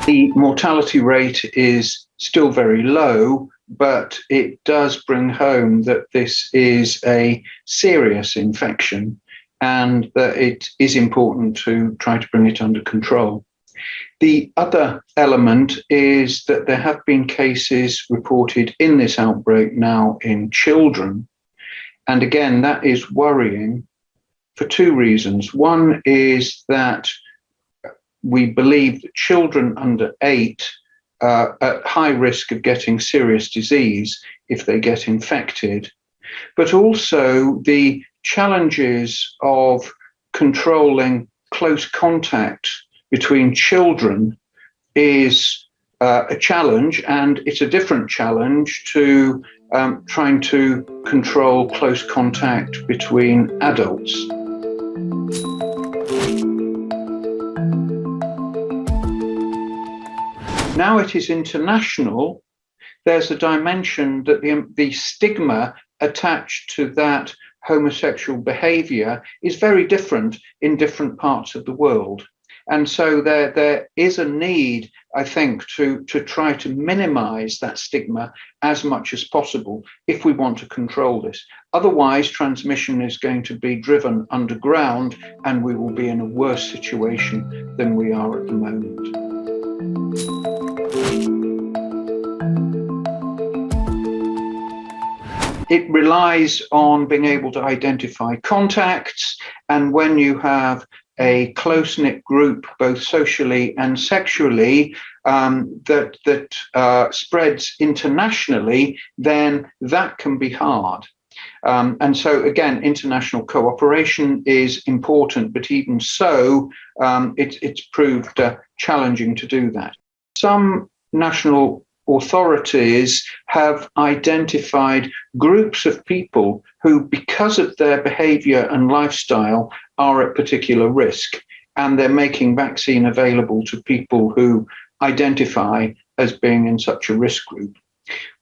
The mortality rate is still very low, but it does bring home that this is a serious infection and that it is important to try to bring it under control. The other element is that there have been cases reported in this outbreak now in children. And again, that is worrying for two reasons. One is that we believe that children under 8 are at high risk of getting serious disease if they get infected, but also the challenges of controlling close contact between children is a challenge, and it's a different challenge to trying to control close contact between adults. Now it is international, there's a dimension that the stigma attached to that homosexual behaviour is very different in different parts of the world. And so there is a need, I think, to try to minimise that stigma as much as possible if we want to control this. Otherwise, transmission is going to be driven underground and we will be in a worse situation than we are at the moment. It relies on being able to identify contacts, and when you have a close-knit group, both socially and sexually, that spreads internationally, then that can be hard. And so again, international cooperation is important, but even so, it's proved challenging to do that. Some national authorities have identified groups of people who, because of their behaviour and lifestyle, are at particular risk, and they're making vaccine available to people who identify as being in such a risk group.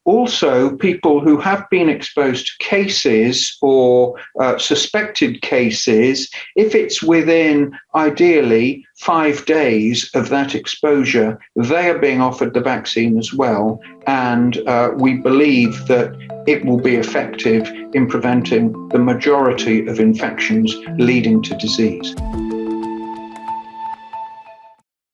Also, people who have been exposed to cases or suspected cases, if it's within, ideally, 5 days of that exposure, they are being offered the vaccine as well. And we believe that it will be effective in preventing the majority of infections leading to disease.